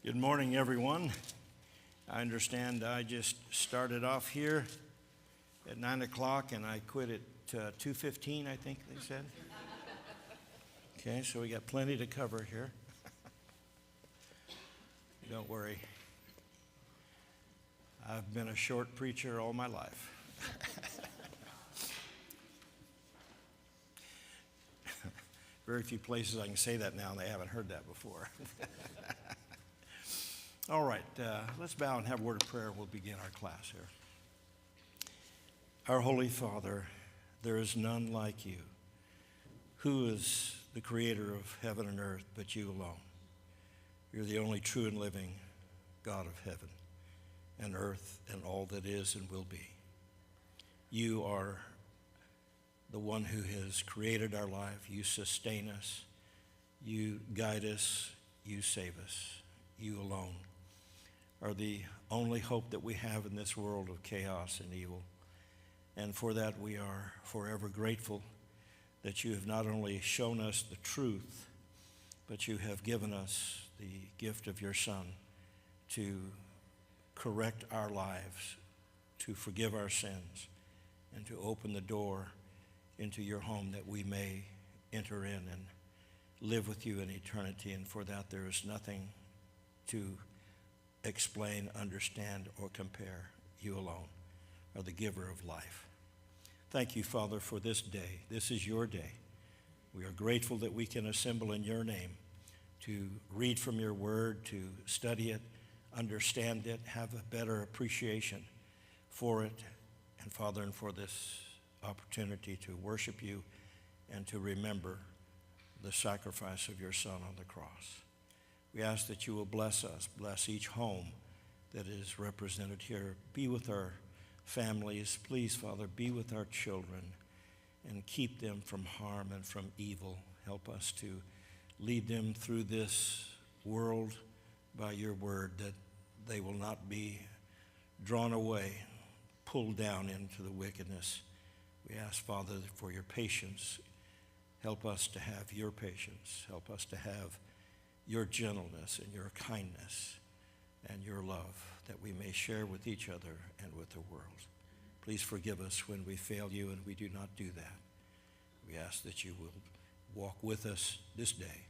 Good morning, everyone. I understand I just started off here at 9 o'clock and I quit at 2:15, I think they said. Okay, so we got plenty to cover here. Don't worry. I've been a short preacher all my life. Very few places I can say that now, and they haven't heard that before. All right, let's bow and have a word of prayer. We'll begin our class here. Our Holy Father, there is none like you. Who is the creator of heaven and earth but you alone? You're the only true and living God of heaven and earth and all that is and will be. You are the one who has created our life. You sustain us. You guide us. You save us. You alone are the only hope that we have in this world of chaos and evil. And for that we are forever grateful that you have not only shown us the truth, but you have given us the gift of your Son to correct our lives, to forgive our sins, and to open the door into your home that we may enter in and live with you in eternity. And for that there is nothing to explain, understand, or compare. You alone are the giver of life. Thank you, Father, for this day. This is your day. We are grateful that we can assemble in your name to read from your word, to study it, understand it, have a better appreciation for it, and Father, and for this opportunity to worship you and to remember the sacrifice of your Son on the cross. We ask that you will bless us, bless each home that is represented here. Be with our families. Please, Father, be with our children and keep them from harm and from evil. Help us to lead them through this world by your word, that they will not be drawn away, pulled down into the wickedness. We ask, Father, for your patience. Help us to have your patience. Help us to have your gentleness and your kindness and your love, that we may share with each other and with the world. Please forgive us when we fail you and we do not do that. We ask that you will walk with us this day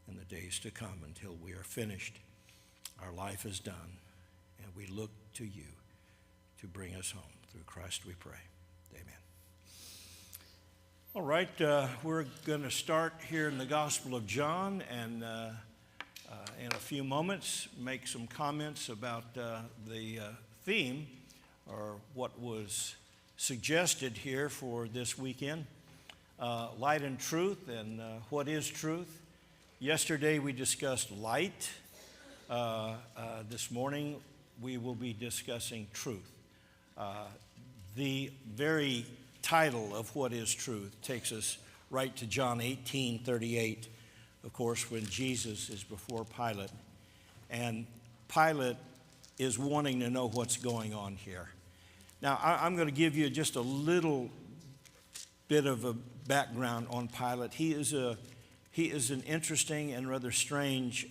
and the days to come until we are finished, our life is done, and we look to you to bring us home. Through Christ we pray. Amen. All right, we're going to start here in the Gospel of John, and in a few moments make some comments about the theme, or what was suggested here for this weekend, light and truth, and what is truth. Yesterday we discussed light. This morning we will be discussing truth. The very title of what is truth takes us right to John 18:38, of course, when Jesus is before Pilate, and Pilate is wanting to know what's going on here. Now, I'm going to give you just a little bit of a background on Pilate. He is an interesting and rather strange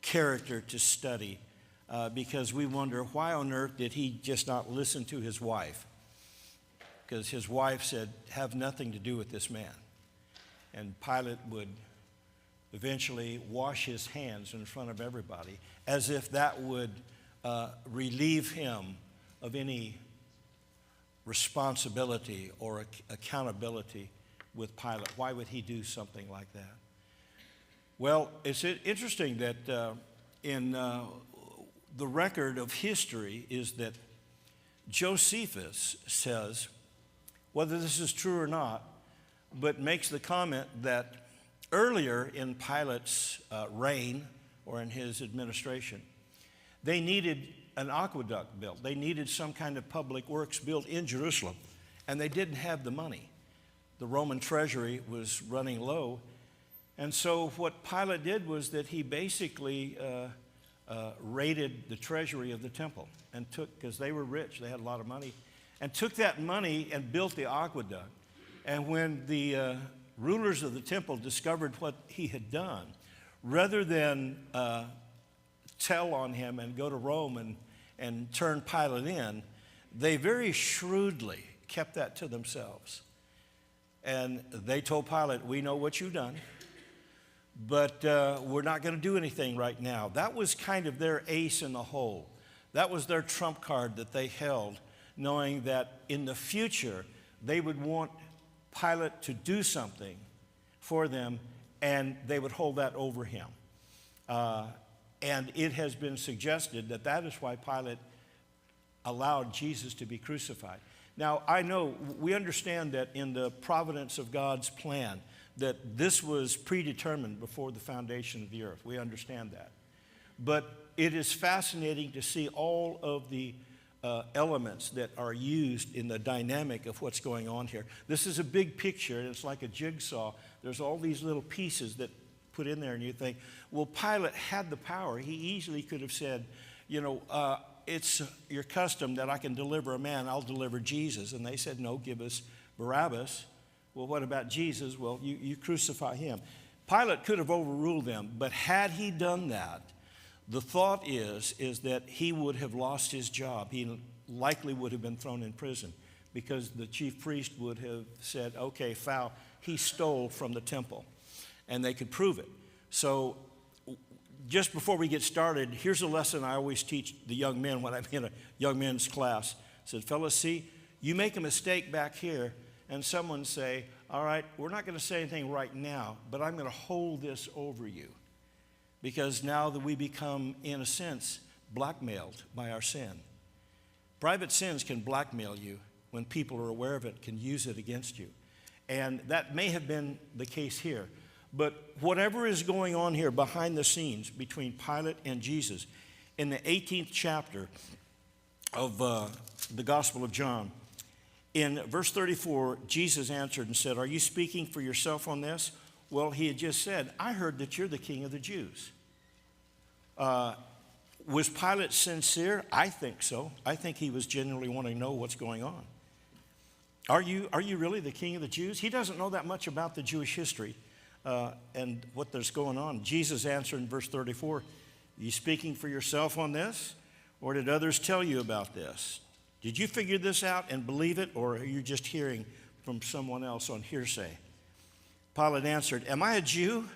character to study, because we wonder, why on earth did he just not listen to his wife? Because his wife said, have nothing to do with this man. And Pilate would eventually wash his hands in front of everybody, as if that would relieve him of any responsibility or accountability with Pilate. Why would he do something like that? Well, it's interesting that in the record of history is that Josephus says, whether this is true or not, but makes the comment that earlier in Pilate's reign, or in his administration, they needed an aqueduct built. They needed some kind of public works built in Jerusalem, and they didn't have the money. The Roman treasury was running low, and so what Pilate did was that he basically raided the treasury of the temple and took, because they were rich, they had a lot of money, and took that money and built the aqueduct. And when the rulers of the temple discovered what he had done, rather than tell on him and go to Rome and turn Pilate in, they very shrewdly kept that to themselves. And they told Pilate, we know what you've done, but we're not going to do anything right now. That was kind of their ace in the hole. That was their trump card that they held, knowing that in the future they would want Pilate to do something for them, and they would hold that over him. And it has been suggested that that is why Pilate allowed Jesus to be crucified. Now, I know, we understand that in the providence of God's plan, that this was predetermined before the foundation of the earth. We understand that. But it is fascinating to see all of the elements that are used in the dynamic of what's going on here. This is a big picture, and it's like a jigsaw. There's all these little pieces that put in there, and you think, well, Pilate had the power. He easily could have said, it's your custom that I can deliver a man, I'll deliver Jesus. And they said, no, give us Barabbas. Well, what about Jesus? Well, you crucify him. Pilate could have overruled them, but had he done that, the thought is that he would have lost his job. He likely would have been thrown in prison because the chief priest would have said, okay, foul, he stole from the temple. And they could prove it. So just before we get started, here's a lesson I always teach the young men when I'm in a young men's class. I said, fellas, see, you make a mistake back here, and someone say, all right, we're not going to say anything right now, but I'm going to hold this over you. Because now that we become, in a sense, blackmailed by our sin. Private sins can blackmail you when people are aware of it, can use it against you. And that may have been the case here. But whatever is going on here behind the scenes between Pilate and Jesus, in the 18th chapter of the Gospel of John, in verse 34, Jesus answered and said, are you speaking for yourself on this? Well, he had just said, I heard that you're the king of the Jews. Was Pilate sincere? I think so. I think he was genuinely wanting to know what's going on. Are you really the king of the Jews? He doesn't know that much about the Jewish history and what there's going on. Jesus answered in verse 34, are you speaking for yourself on this? Or did others tell you about this? Did you figure this out and believe it? Or are you just hearing from someone else on hearsay? Pilate answered, am I a Jew?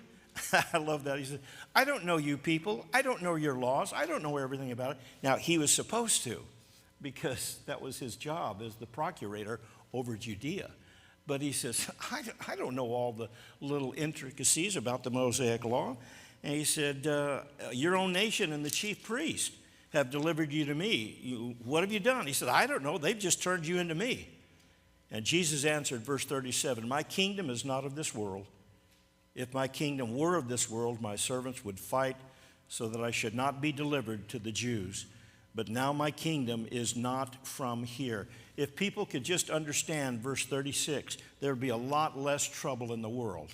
I love that. He said, I don't know you people. I don't know your laws. I don't know everything about it. Now, he was supposed to, because that was his job as the procurator over Judea. But he says, I don't know all the little intricacies about the Mosaic law. And he said, your own nation and the chief priest have delivered you to me. What have you done? He said, I don't know. They've just turned you into me. And Jesus answered, verse 37, my kingdom is not of this world. If my kingdom were of this world, my servants would fight so that I should not be delivered to the Jews. But now my kingdom is not from here. If people could just understand verse 36, there would be a lot less trouble in the world.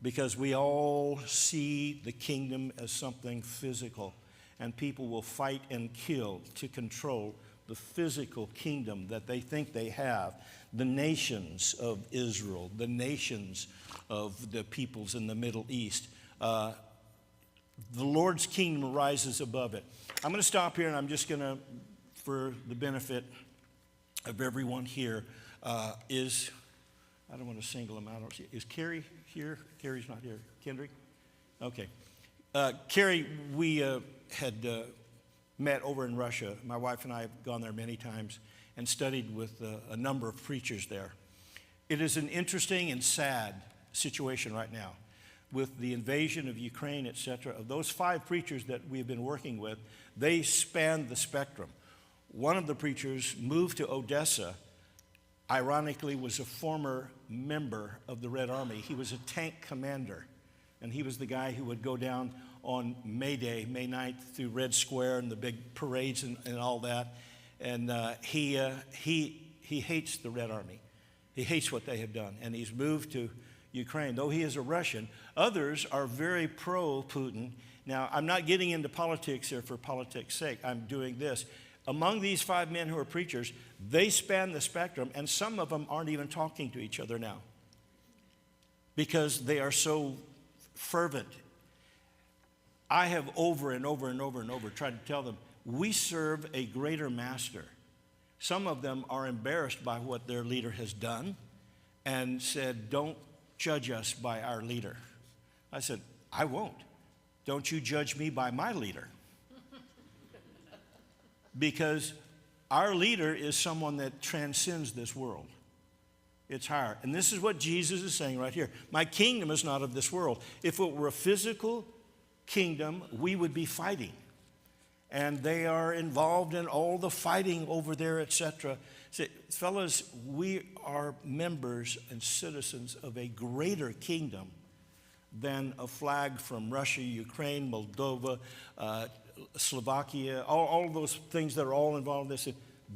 Because we all see the kingdom as something physical. And people will fight and kill to control the physical kingdom that they think they have. The nations of Israel, the nations of the peoples in the Middle East. The Lord's kingdom rises above it. I'm going to stop here, and I'm just going to, for the benefit of everyone here, I don't want to single him out. Is Carrie here? Carrie's not here. Kendrick? Okay. Carrie, we had met over in Russia. My wife and I have gone there many times and studied with a number of preachers there. It is an interesting and sad situation right now with the invasion of Ukraine, etc. Of those 5 preachers that we've been working with, they span the spectrum. One of the preachers moved to Odessa, ironically was a former member of the Red Army. He was a tank commander, and he was the guy who would go down on May Day, May 9th, through Red Square and the big parades and all that. And he hates the Red Army. He hates what they have done, and he's moved to Ukraine. Though he is a Russian, others are very pro-Putin. Now, I'm not getting into politics here for politics' sake. I'm doing this. Among these 5 men who are preachers, they span the spectrum, and some of them aren't even talking to each other now because they are so fervent. I have over and over and over and over tried to tell them, we serve a greater master. Some of them are embarrassed by what their leader has done and said, don't judge us by our leader. I said, I won't. Don't you judge me by my leader. Because our leader is someone that transcends this world. It's higher. And this is what Jesus is saying right here. My kingdom is not of this world. If it were a physical kingdom, we would be fighting. And they are involved in all the fighting over there, etc. So, fellas, we are members and citizens of a greater kingdom than a flag from Russia, Ukraine, Moldova, Slovakia, all those things that are all involved in this.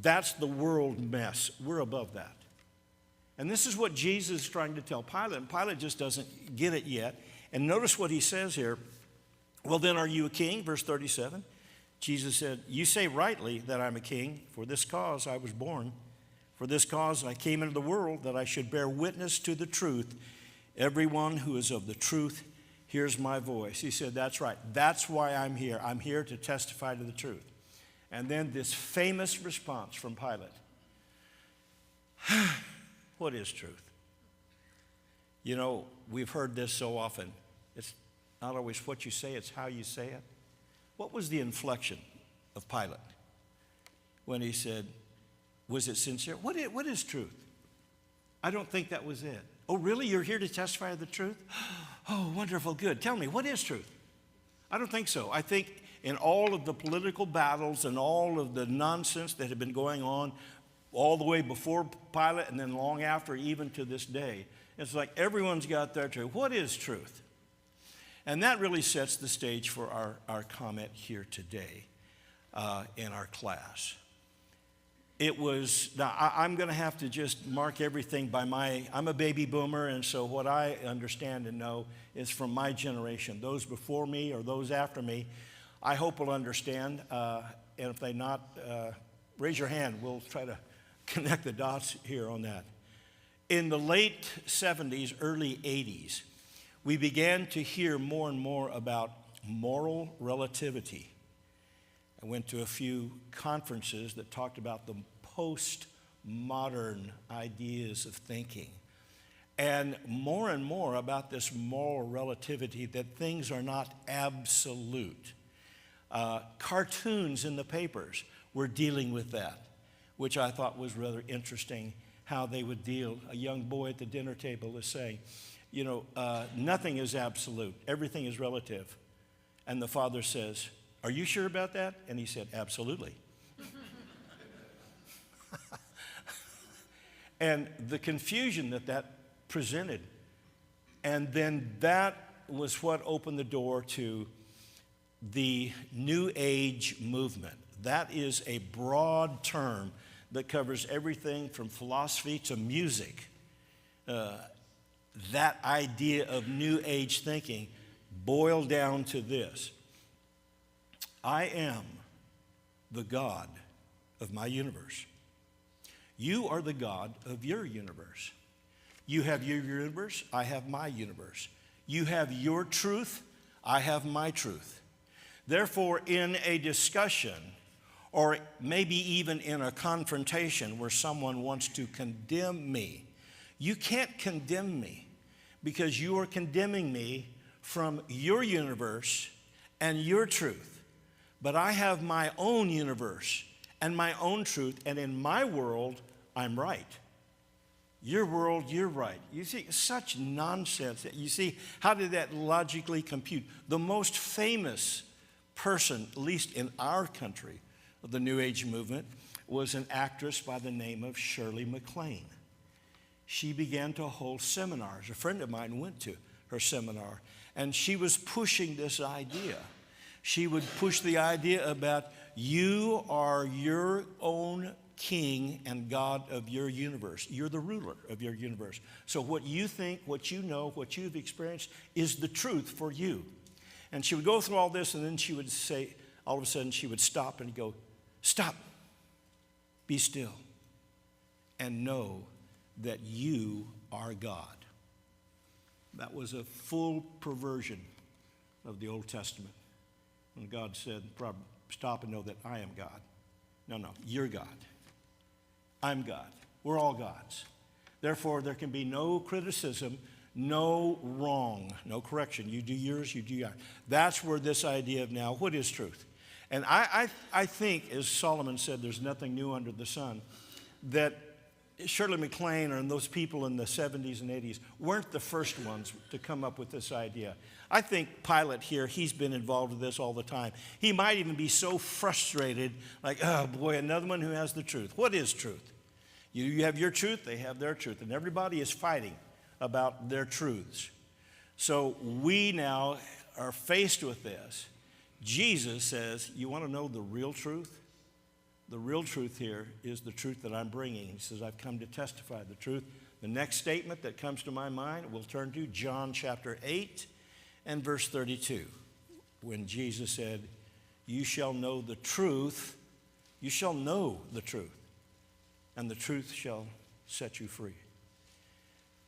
That's the world mess. We're above that. And this is what Jesus is trying to tell Pilate, and Pilate just doesn't get it yet. And notice what he says here. Well, then are you a king? Verse 37. Jesus said, you say rightly that I'm a king. For this cause I was born. For this cause I came into the world, that I should bear witness to the truth. Everyone who is of the truth hears my voice. He said, that's right. That's why I'm here. I'm here to testify to the truth. And then this famous response from Pilate. What is truth? You know, we've heard this so often. It's not always what you say, it's how you say it. What was the inflection of Pilate when he said, was it sincere? What is truth? I don't think that was it. Oh, really? You're here to testify to the truth? Oh, wonderful, good. Tell me, what is truth? I don't think so. I think in all of the political battles and all of the nonsense that had been going on all the way before Pilate and then long after, even to this day, it's like everyone's got their truth. What is truth? And that really sets the stage for our comment here today in our class. It was, now I'm going to have to just mark everything by I'm a baby boomer, and so what I understand and know is from my generation. Those before me or those after me, I hope will understand, and if they not, raise your hand. We'll try to connect the dots here on that. In the late 70s, early 80s, we began to hear more and more about moral relativity. I went to a few conferences that talked about the postmodern ideas of thinking. And more about this moral relativity, that things are not absolute. Cartoons in the papers were dealing with that, which I thought was rather interesting, how they would deal. A young boy at the dinner table is saying, you know, nothing is absolute. Everything is relative. And the father says, are you sure about that? And he said, absolutely. And the confusion that presented. And then that was what opened the door to the New Age movement. That is a broad term that covers everything from philosophy to music. That idea of New Age thinking boiled down to this. I am the God of my universe. You are the God of your universe. You have your universe, I have my universe. You have your truth, I have my truth. Therefore, in a discussion, or maybe even in a confrontation where someone wants to condemn me, you can't condemn me because you are condemning me from your universe and your truth. But I have my own universe and my own truth, and in my world, I'm right. Your world, you're right. You see, such nonsense. You see, how did that logically compute? The most famous person, at least in our country, of the New Age movement, was an actress by the name of Shirley MacLaine. She began to hold seminars. A friend of mine went to her seminar, and she was pushing this idea. She would push the idea about you are your own king and God of your universe. You're the ruler of your universe. So what you think, what you know, what you've experienced is the truth for you. And she would go through all this, and then she would say, all of a sudden she would stop and go, stop, be still, and know that you are God. That was a full perversion of the Old Testament. when God said, stop and know that I am God. No, you're God. I'm God. We're all gods. Therefore, there can be no criticism, no wrong, no correction. You do yours, you do yours. That's where this idea of now, what is truth? And I think, as Solomon said, there's nothing new under the sun, that Shirley MacLaine and those people in the 70s and 80s weren't the first ones to come up with this idea. I think Pilate here, he's been involved with this all the time. He might even be so frustrated, like, oh boy, another one who has the truth. What is truth? You have your truth, they have their truth, and everybody is fighting about their truths. So we now are faced with this. Jesus says, you want to know the real truth? The real truth here is the truth that I'm bringing. He says, I've come to testify the truth. The next statement that comes to my mind, we'll turn to John chapter 8 and verse 32, when Jesus said, you shall know the truth, you shall know the truth, and the truth shall set you free.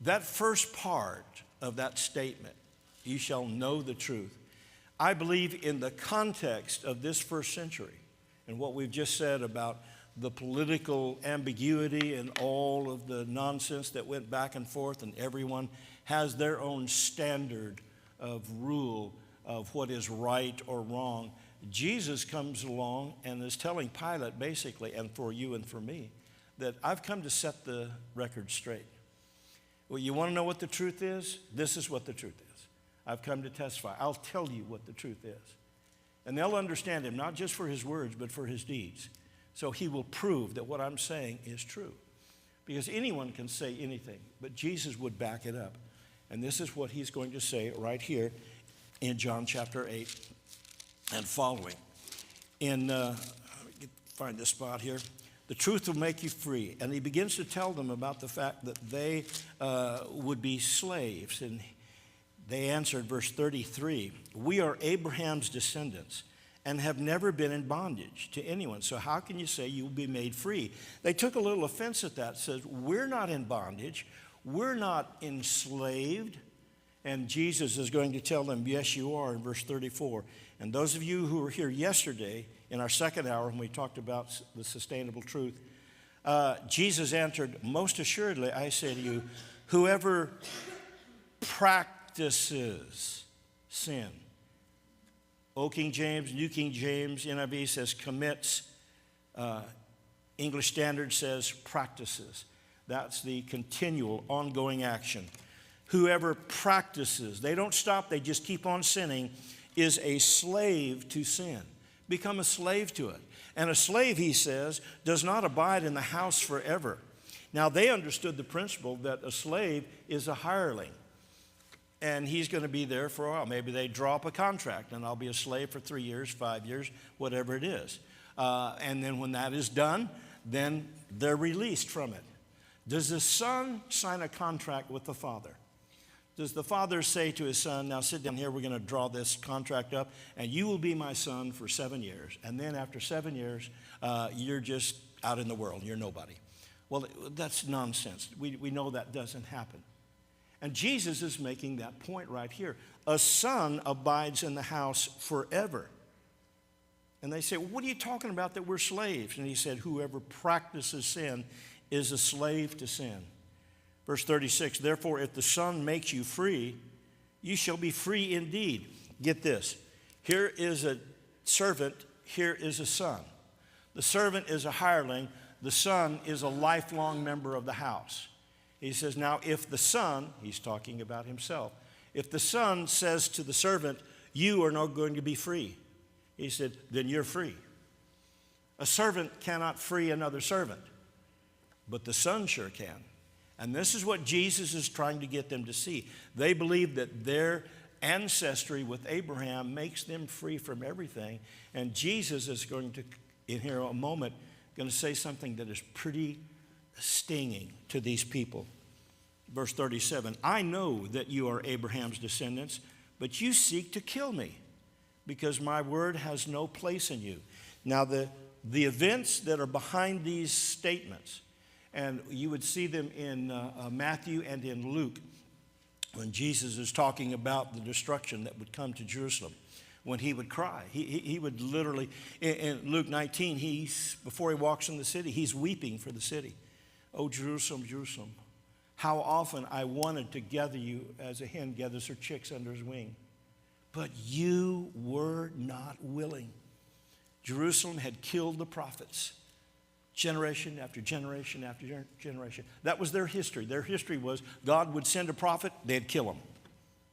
That first part of that statement, you shall know the truth, I believe in the context of this first century and what we've just said about the political ambiguity and all of the nonsense that went back and forth, and everyone has their own standard of rule of what is right or wrong. Jesus comes along and is telling Pilate basically, and for you and for me, that I've come to set the record straight. Well, you want to know what the truth is? This is what the truth is. I've come to testify. I'll tell you what the truth is. And they'll understand him, not just for his words, but for his deeds. So he will prove that what I'm saying is true. Because anyone can say anything, but Jesus would back it up. And this is what he's going to say right here in John chapter 8 and following. Find this spot here. The truth will make you free. And he begins to tell them about the fact that they would be slaves. And they answered, verse 33, we are Abraham's descendants and have never been in bondage to anyone. So how can you say you will be made free? They took a little offense at that. Says, we're not in bondage. We're not enslaved. And Jesus is going to tell them, yes, you are, in verse 34. And those of you who were here yesterday in our second hour when we talked about the sustainable truth, Jesus answered, most assuredly, I say to you, whoever practices sin. Old King James, New King James, NIV says commits. English Standard says practices. That's the continual, ongoing action. Whoever practices, they don't stop, they just keep on sinning, is a slave to sin. Become a slave to it. And a slave, he says, does not abide in the house forever. Now, they understood the principle that a slave is a hireling. And he's going to be there for a while. Maybe they draw up a contract, and I'll be a slave for 3 years, 5 years, whatever it is. And then when that is done, then they're released from it. Does the son sign a contract with the father? Does the father say to his son, now sit down here, we're going to draw this contract up, and you will be my son for 7 years. And then after 7 years, you're just out in the world. You're nobody. Well, that's nonsense. We know that doesn't happen. And Jesus is making that point right here. A son abides in the house forever. And they say, well, what are you talking about that we're slaves? And he said, whoever practices sin is a slave to sin. Verse 36, therefore, if the Son makes you free, you shall be free indeed. Get this. Here is a servant. Here is a son. The servant is a hireling. The son is a lifelong member of the house. He says, now, if the son, he's talking about himself, if the son says to the servant, you are not going to be free, he said, then you're free. A servant cannot free another servant, but the son sure can. And this is what Jesus is trying to get them to see. They believe that their ancestry with Abraham makes them free from everything. And Jesus is going to, in here a moment, going to say something that is pretty stinging to these people. Verse 37, I know that you are Abraham's descendants, but you seek to kill me because my word has no place in you. Now, the events that are behind these statements, and you would see them in Matthew and in Luke when Jesus is talking about the destruction that would come to Jerusalem. when he would cry. He would literally, in Luke 19, before he walks in the city, he's weeping for the city. Oh, Jerusalem, Jerusalem, how often I wanted to gather you as a hen gathers her chicks under his wing. But you were not willing. Jerusalem had killed the prophets, generation after generation after generation. That was their history. Their history was God would send a prophet, they'd kill him.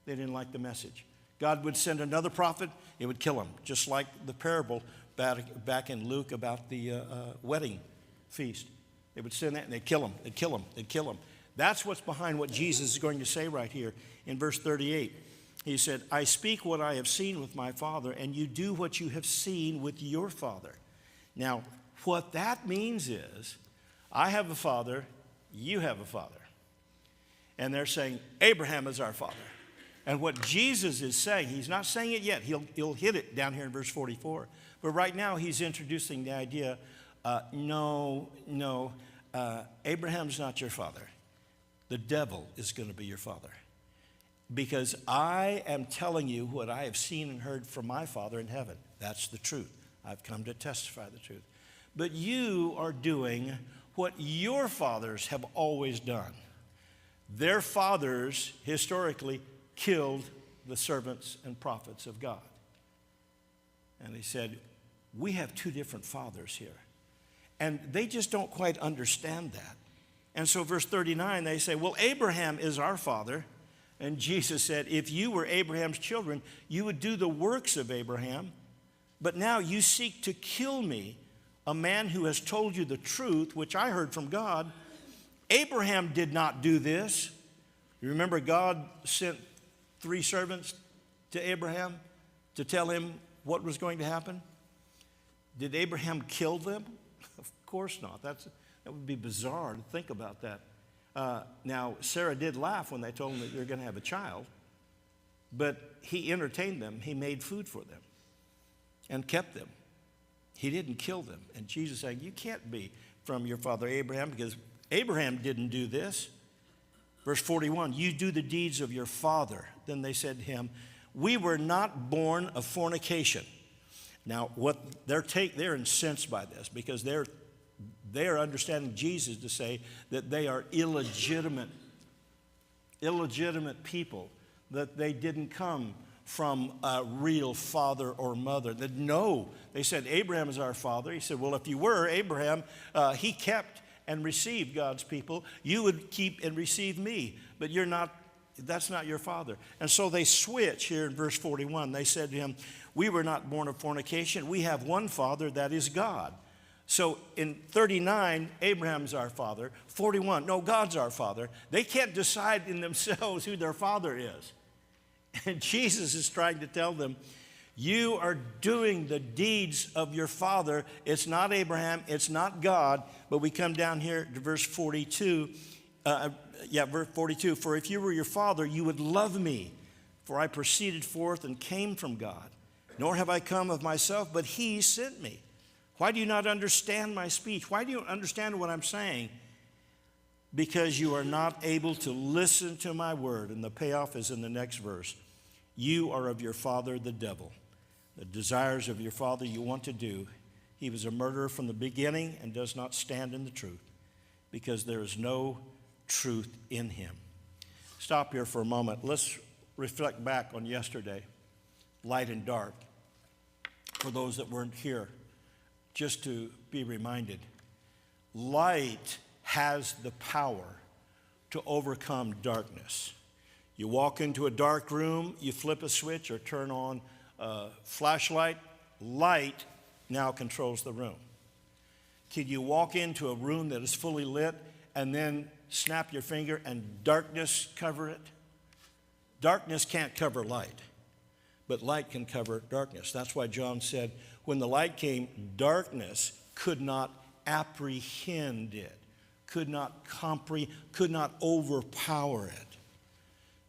They didn't like the message. God would send another prophet, it would kill him. Just like the parable back in Luke about the wedding feast. They would send that and they'd kill him, they'd kill him, they'd kill him. That's what's behind what Jesus is going to say right here in verse 38. He said, I speak what I have seen with my Father, and you do what you have seen with your father. Now, what that means is, I have a father, you have a father. And they're saying, Abraham is our father. And what Jesus is saying, he's not saying it yet. He'll hit it down here in verse 44. But right now, he's introducing the idea, no, Abraham's not your father. The devil is going to be your father. Because I am telling you what I have seen and heard from my Father in heaven. That's the truth. I've come to testify the truth. But you are doing what your fathers have always done. Their fathers, historically, killed the servants and prophets of God. And he said, we have two different fathers here. And they just don't quite understand that. And so verse 39, they say, well, Abraham is our father. And Jesus said, if you were Abraham's children, you would do the works of Abraham. But now you seek to kill me, a man who has told you the truth, which I heard from God. Abraham did not do this. You remember God sent 3 servants to Abraham to tell him what was going to happen? Did Abraham kill them? Of course not. That would be bizarre to think about that. Now, Sarah did laugh when they told him that you're going to have a child, but he entertained them. He made food for them and kept them. He didn't kill them. And Jesus saying, you can't be from your father Abraham because Abraham didn't do this. Verse 41, you do the deeds of your father. Then they said to him, we were not born of fornication. Now, what they're incensed by this because they're understanding Jesus to say that they are illegitimate people, that they didn't come from a real father or mother. That no, they said, Abraham is our father. He said, well, if you were Abraham, he kept and received God's people. You would keep and receive me, but you're not. That's not your father. And so they switch here in verse 41. They said to him, we were not born of fornication. We have one father, that is God. So in 39, Abraham's our father. 41, no, God's our father. They can't decide in themselves who their father is. And Jesus is trying to tell them, you are doing the deeds of your father. It's not Abraham, it's not God. But we come down here to verse 42. Verse 42, for if you were your father, you would love me, for I proceeded forth and came from God. Nor have I come of myself, but he sent me. Why do you not understand my speech? Why do you understand what I'm saying? Because you are not able to listen to my word. And the payoff is in the next verse. You are of your father, the devil. The desires of your father you want to do. He was a murderer from the beginning and does not stand in the truth, because there is no truth in him. Stop here for a moment. Let's reflect back on yesterday, light and dark. For those that weren't here, just to be reminded, light has the power to overcome darkness. You walk into a dark room, you flip a switch or turn on a flashlight, light now controls the room. Can you walk into a room that is fully lit and then snap your finger and darkness cover it? Darkness can't cover light, but light can cover darkness. That's why John said, when the light came, darkness could not apprehend it, could not overpower it.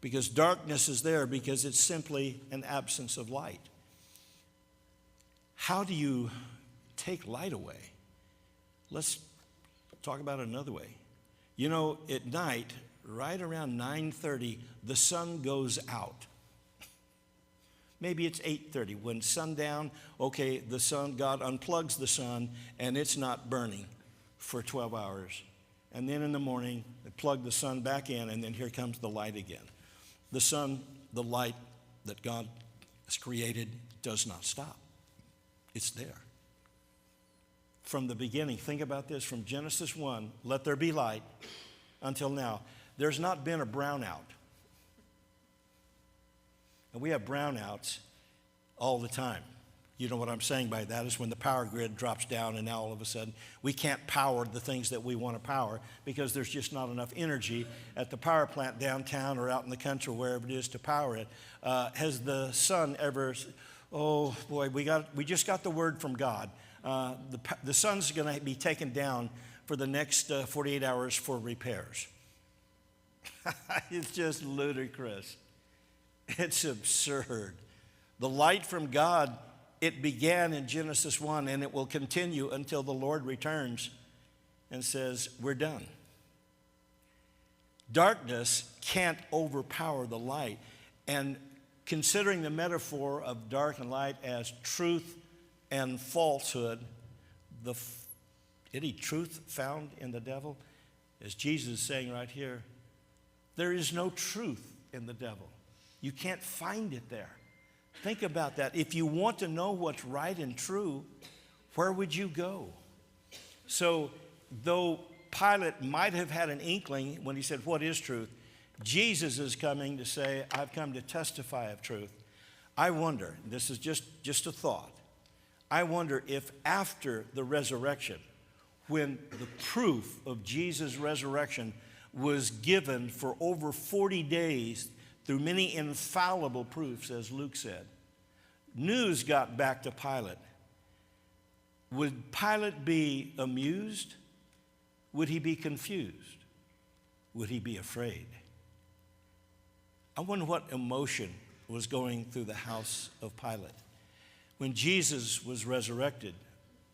Because darkness is there because it's simply an absence of light. How do you take light away? Let's talk about it another way. You know, at night, right around 9:30, the sun goes out. Maybe it's 8:30. When sundown, okay, the sun, God unplugs the sun, and it's not burning for 12 hours. And then in the morning, they plug the sun back in, and then here comes the light again. The sun, the light that God has created, does not stop. It's there. From the beginning, think about this, from Genesis 1, let there be light, until now, there's not been a brownout. And we have brownouts all the time. You know what I'm saying by that is when the power grid drops down and now all of a sudden we can't power the things that we want to power because there's just not enough energy at the power plant downtown or out in the country, wherever it is, to power it. Has the sun ever, oh boy, we just got the word from God. The sun's going to be taken down for the next 48 hours for repairs. It's just ludicrous. It's absurd. The light from God, it began in Genesis 1, and it will continue until the Lord returns and says, we're done. Darkness can't overpower the light. And considering the metaphor of dark and light as truth and falsehood, any truth found in the devil? As Jesus is saying right here, there is no truth in the devil. You can't find it there. Think about that. If you want to know what's right and true, where would you go? So, though Pilate might have had an inkling when he said, what is truth? Jesus is coming to say, I've come to testify of truth. I wonder, this is just a thought, I wonder if after the resurrection, when the proof of Jesus' resurrection was given for over 40 days through many infallible proofs, as Luke said, news got back to Pilate. Would Pilate be amused? Would he be confused? Would he be afraid? I wonder what emotion was going through the house of Pilate. When Jesus was resurrected,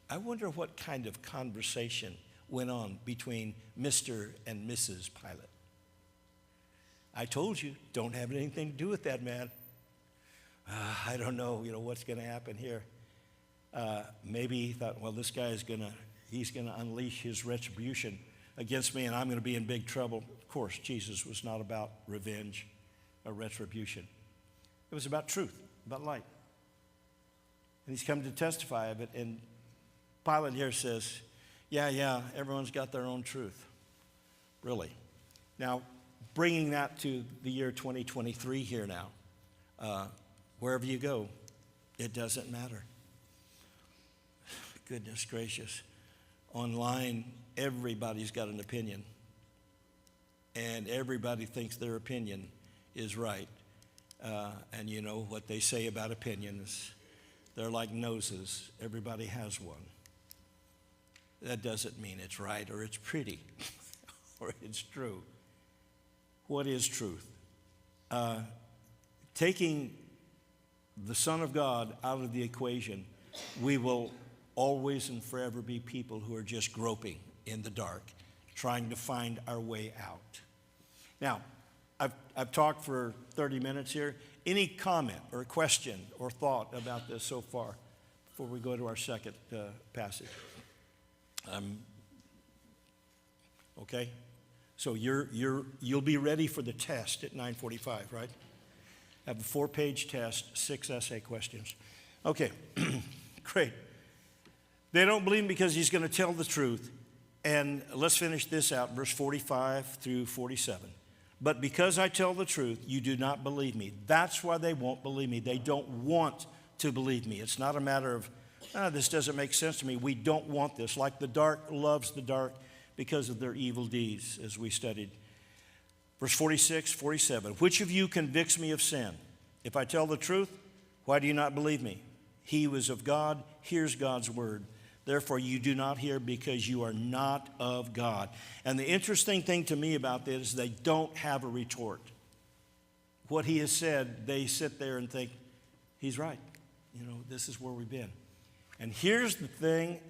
I wonder what kind of conversation went on between Mr. and Mrs. Pilate. I told you, don't have anything to do with that man. I don't know, what's going to happen here. Maybe he thought, well, this guy he's going to unleash his retribution against me, and I'm going to be in big trouble. Of course, Jesus was not about revenge or retribution. It was about truth, about light. And he's come to testify of it. And Pilate here says, yeah, everyone's got their own truth. Really. Now, bringing that to the year 2023 here now, wherever you go, it doesn't matter. Goodness gracious. Online, everybody's got an opinion. And everybody thinks their opinion is right. And you know what they say about opinions. They're like noses. Everybody has one. That doesn't mean it's right or it's pretty or it's true. What is truth? Taking the Son of God out of the equation, we will always and forever be people who are just groping in the dark, trying to find our way out. Now, I've talked for 30 minutes here. Any comment or question or thought about this so far before we go to our second passage? Okay? So you'll be ready for the test at 9:45, right? Have a 4-page test, 6 essay questions. Okay, great. They don't believe him because he's going to tell the truth. And let's finish this out, verse 45 through 47. But because I tell the truth, you do not believe me. That's why they won't believe me. They don't want to believe me. It's not a matter of, this doesn't make sense to me. We don't want this. Like the dark loves the dark because of their evil deeds, as we studied. Verse 46, 47. Which of you convicts me of sin? If I tell the truth, why do you not believe me? He who is of God hears God's word. Therefore, you do not hear because you are not of God. And the interesting thing to me about this is they don't have a retort. What he has said, they sit there and think, he's right. This is where we've been. And here's the thing,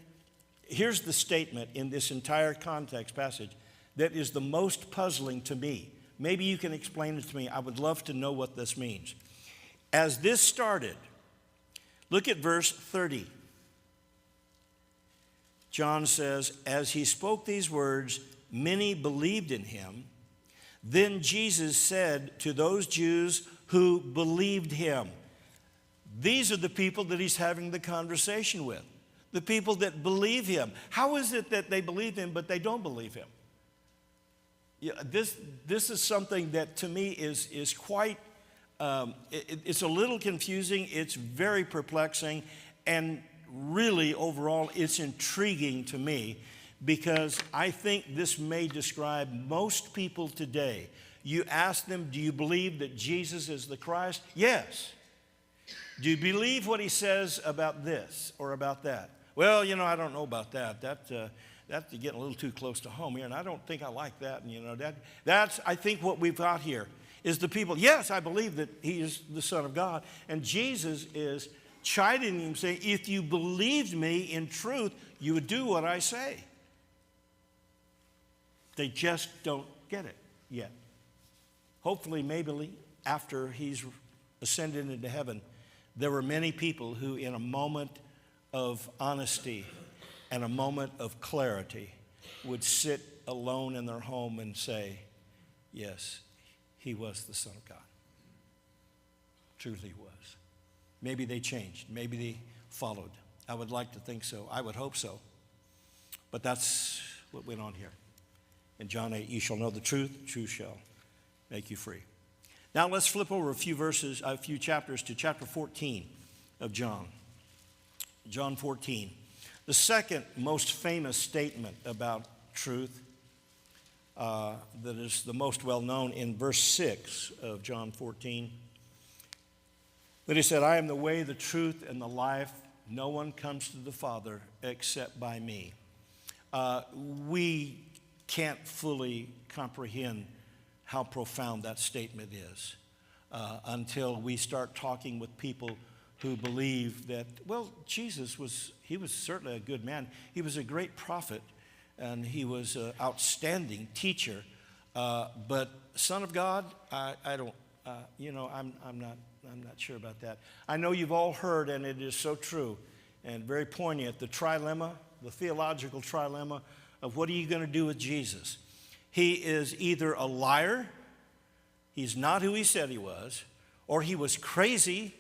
here's the statement in this entire context passage that is the most puzzling to me. Maybe you can explain it to me. I would love to know what this means. As this started, look at verse 30. John says, as he spoke these words, many believed in him. Then Jesus said to those Jews who believed him. These are the people that he's having the conversation with, the people that believe him. How is it that they believe him but they don't believe him? Yeah, this is something that to me is quite, it's a little confusing, it's very perplexing, and really overall it's intriguing to me, because I think this may describe most people today. You ask them, do you believe that Jesus is the Christ? Yes. Do you believe what he says about this or about that? Well, I don't know about that. That's getting a little too close to home here, and I don't think I like that. And that's I think what we've got here is the people, yes, I believe that he is the Son of God. And Jesus is chiding him, saying, if you believed me in truth, you would do what I say. They just don't get it yet. Hopefully, maybe after he's ascended into heaven, there were many people who, in a moment of honesty and a moment of clarity, would sit alone in their home and say, yes, he was the Son of God. Truly he was. Maybe they changed. Maybe they followed. I would like to think so. I would hope so. But that's what went on here. In John 8, you shall know the truth shall make you free. Now let's flip over a few chapters to chapter 14 of John. John 14. The second most famous statement about truth that is the most well known in verse 6 of John 14. But he said, I am the way, the truth, and the life. No one comes to the Father except by me. We can't fully comprehend how profound that statement is until we start talking with people who believe that, well, Jesus was certainly a good man. He was a great prophet, and he was an outstanding teacher. But Son of God, I'm not sure about that. I know you've all heard, and it is so true and very poignant, the trilemma, the theological trilemma of what are you going to do with Jesus? He is either a liar, he's not who he said he was, or he was crazy,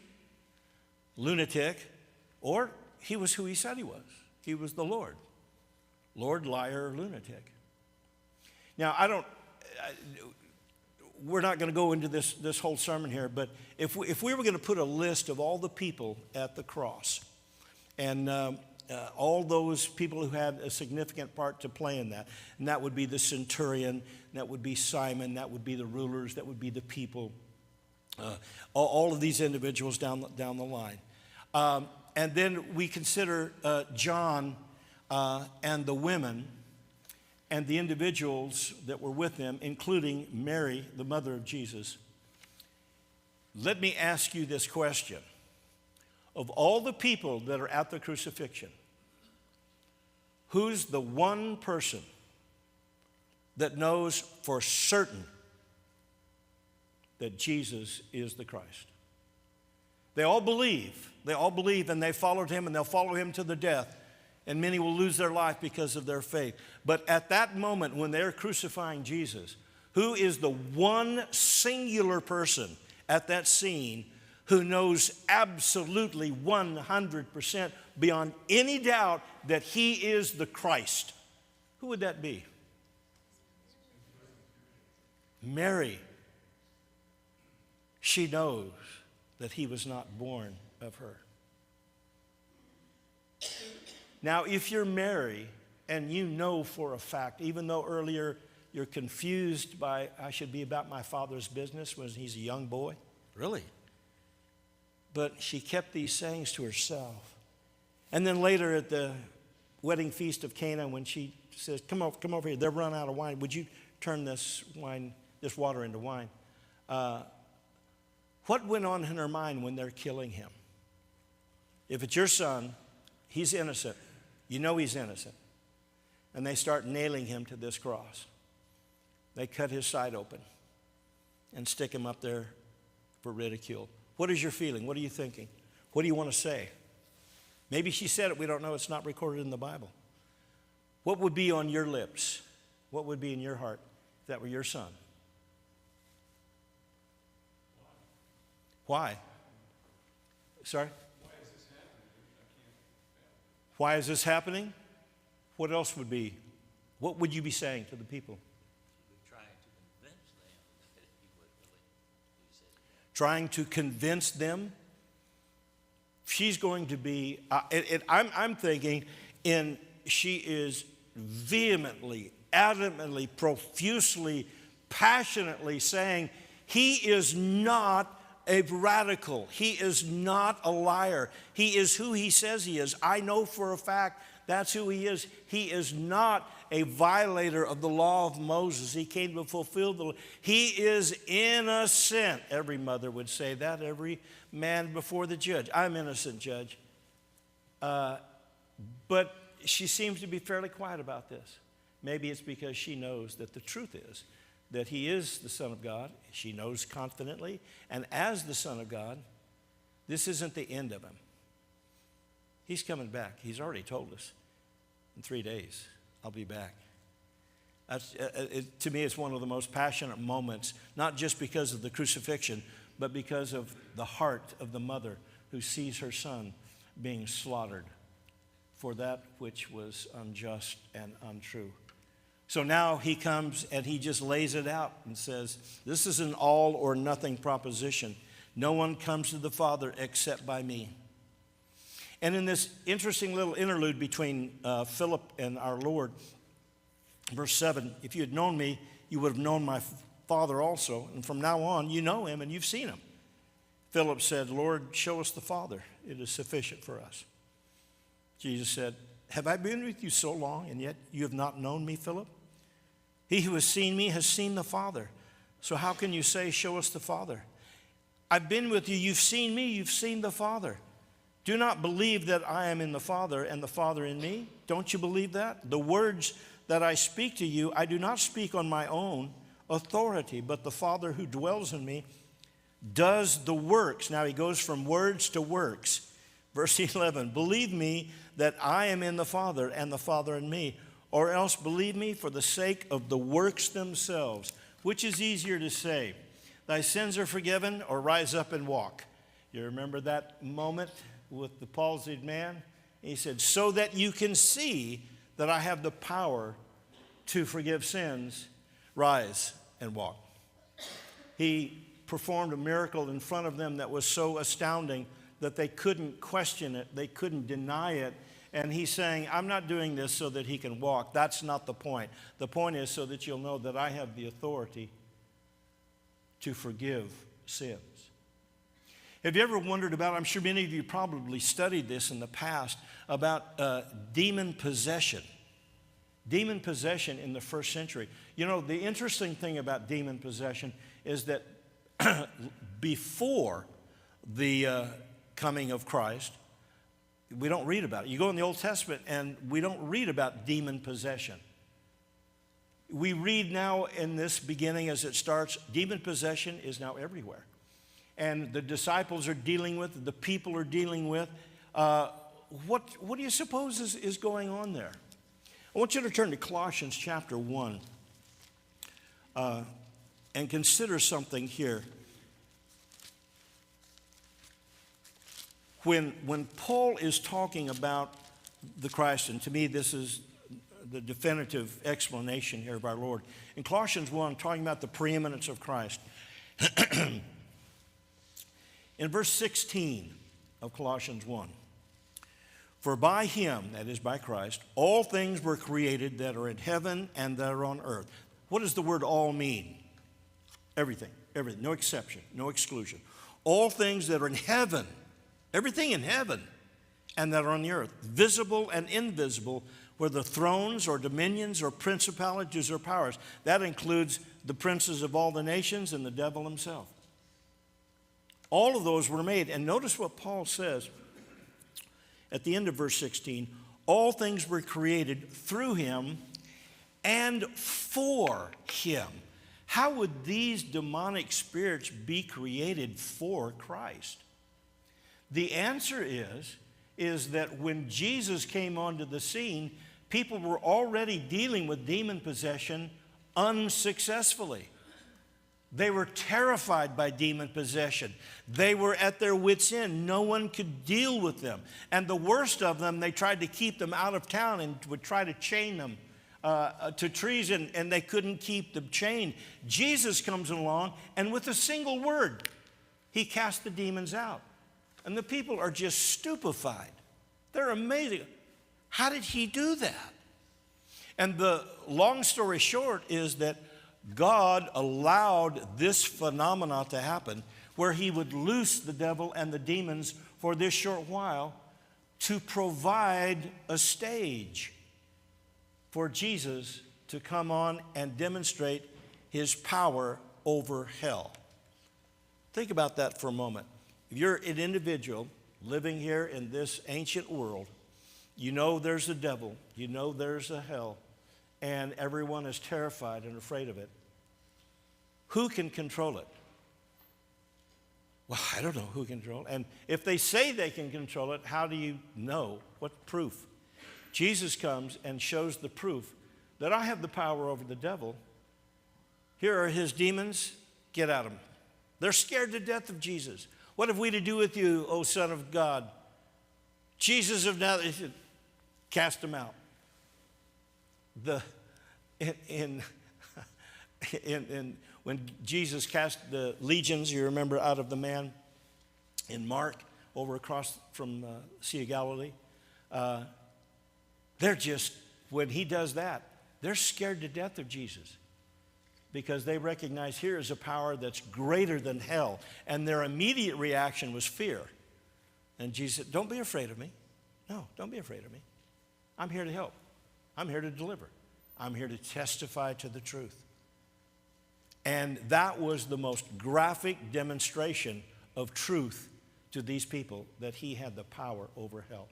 lunatic, or he was who he said he was. He was the Lord. Lord, liar, lunatic. Now, we're not going to go into this whole sermon here, but if we were going to put a list of all the people at the cross and all those people who had a significant part to play in that, and that would be the centurion, that would be Simon, that would be the rulers, that would be the people, all of these individuals down the line. And then we consider John and the women and the individuals that were with them, including Mary, the mother of Jesus. Let me ask you this question. Of all the people that are at the crucifixion, who's the one person that knows for certain that Jesus is the Christ? They all believe, and they followed him, and they'll follow him to the death. And many will lose their life because of their faith. But at that moment when they're crucifying Jesus, who is the one singular person at that scene who knows absolutely 100% beyond any doubt that he is the Christ? Who would that be? Mary. She knows that he was not born of her. Now, if you're Mary and you know for a fact, even though earlier you're confused by, I should be about my father's business when he's a young boy. Really? But she kept these sayings to herself. And then later at the wedding feast of Cana, when she says, come over here, they're running out of wine. Would you turn this water into wine? What went on in her mind when they're killing him? If it's your son, he's innocent. You know he's innocent. And they start nailing him to this cross. They cut his side open and stick him up there for ridicule. What is your feeling? What are you thinking? What do you want to say? Maybe she said it. We don't know. It's not recorded in the Bible. What would be on your lips? What would be in your heart if that were your son? Why? Sorry? Why is this happening? What else would be? What would you be saying to the people? Trying to convince them. She's going to be, I'm thinking, she is vehemently, adamantly, profusely, passionately saying, he is not a radical. He is not a liar. He is who he says he is. I know for a fact that's who he is. He is not a violator of the law of Moses. He came to fulfill the law. He is innocent. Every mother would say that. Every man before the judge. I'm innocent, Judge. But she seems to be fairly quiet about this. Maybe it's because she knows that the truth is that he is the Son of God. She knows confidently. And as the Son of God, this isn't the end of him. He's coming back. He's already told us. In 3 days, I'll be back. To me, it's one of the most passionate moments, not just because of the crucifixion, but because of the heart of the mother who sees her son being slaughtered for that which was unjust and untrue. So now he comes and he just lays it out and says, this is an all or nothing proposition. No one comes to the Father except by me. And in this interesting little interlude between Philip and our Lord, verse 7, if you had known me, you would have known my Father also. And from now on, you know him and you've seen him. Philip said, Lord, show us the Father. It is sufficient for us. Jesus said, have I been with you so long, and yet you have not known me, Philip? He who has seen me has seen the Father. So how can you say, show us the Father? I've been with you. You've seen me. You've seen the Father. Do not believe that I am in the Father and the Father in me. Don't you believe that? The words that I speak to you, I do not speak on my own authority, but the Father who dwells in me does the works. Now he goes from words to works. Verse 11, believe me that I am in the Father and the Father in me, or else believe me for the sake of the works themselves. Which is easier to say, thy sins are forgiven, or rise up and walk? You remember that moment with the palsied man? He said, so that you can see that I have the power to forgive sins, rise and walk. He performed a miracle in front of them that was so astounding that they couldn't question it, they couldn't deny it. And he's saying, I'm not doing this so that he can walk. That's not the point. The point is so that you'll know that I have the authority to forgive sins. Have you ever wondered about, I'm sure many of you probably studied this in the past, about demon possession. Demon possession in the first century. You know, the interesting thing about demon possession is that before the coming of Christ, we don't read about it. You go in the Old Testament and we don't read about demon possession. We read now in this beginning as it starts, demon possession is now everywhere. And the disciples are dealing with, the people are dealing with. What do you suppose is going on there? I want you to turn to Colossians chapter 1 and consider something here. When Paul is talking about the Christ, and to me this is the definitive explanation here of our Lord. In Colossians 1, talking about the preeminence of Christ. In verse 16 of Colossians 1, for by him, that is by Christ, all things were created that are in heaven and that are on earth. What does the word all mean? Everything, everything, no exception, no exclusion. All things that are in heaven, everything in heaven, and that are on the earth, visible and invisible, whether thrones or dominions or principalities or powers. That includes the princes of all the nations and the devil himself. All of those were made. And notice what Paul says at the end of verse 16. All things were created through him and for him. How would these demonic spirits be created for Christ? The answer is that when Jesus came onto the scene, people were already dealing with demon possession unsuccessfully. They were terrified by demon possession. They were at their wits' end. No one could deal with them. And the worst of them, they tried to keep them out of town and would try to chain them to trees, and they couldn't keep them chained. Jesus comes along, and with a single word, he cast the demons out. And the people are just stupefied. They're amazing. How did he do that? And the long story short is that God allowed this phenomena to happen where he would loose the devil and the demons for this short while to provide a stage for Jesus to come on and demonstrate his power over hell. Think about that for a moment. If you're an individual living here in this ancient world, you know there's a devil, you know there's a hell, and everyone is terrified and afraid of it. Who can control it? Well, I don't know who can control it. And if they say they can control it, how do you know? What proof? Jesus comes and shows the proof that I have the power over the devil. Here are his demons. Get at them. They're scared to death of Jesus. What have we to do with you, O Son of God? Jesus of Nazareth, he said, cast them out. When Jesus cast the legions, you remember, out of the man in Mark over across from Sea of Galilee, they're just, when he does that, they're scared to death of Jesus because they recognize here is a power that's greater than hell. And their immediate reaction was fear. And Jesus said, don't be afraid of me. No, don't be afraid of me. I'm here to help. I'm here to deliver. I'm here to testify to the truth. And that was the most graphic demonstration of truth to these people, that he had the power over hell.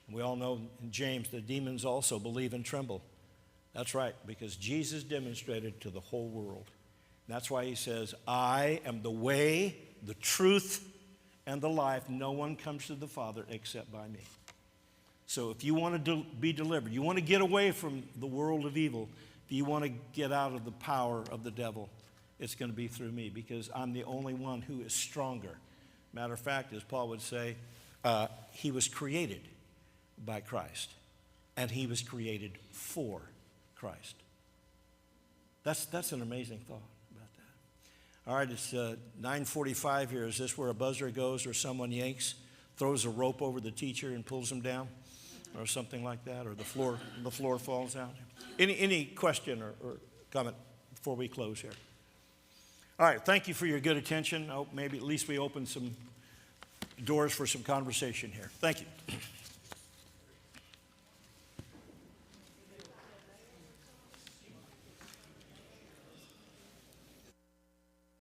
We all know in James the demons also believe and tremble. That's right, because Jesus demonstrated to the whole world. And that's why he says, I am the way, the truth, and the life. No one comes to the Father except by me. So if you want to be delivered, you want to get away from the world of evil, if you want to get out of the power of the devil, it's going to be through me, because I'm the only one who is stronger. Matter of fact, as Paul would say, he was created by Christ, and he was created for Christ. That's an amazing thought about that. All right, it's 9:45 here. Is this where a buzzer goes or someone yanks, throws a rope over the teacher and pulls him down, or something like that, or the floor falls out? Any question or comment before we close here? All right, thank you for your good attention. I hope maybe at least we opened some doors for some conversation here. Thank you.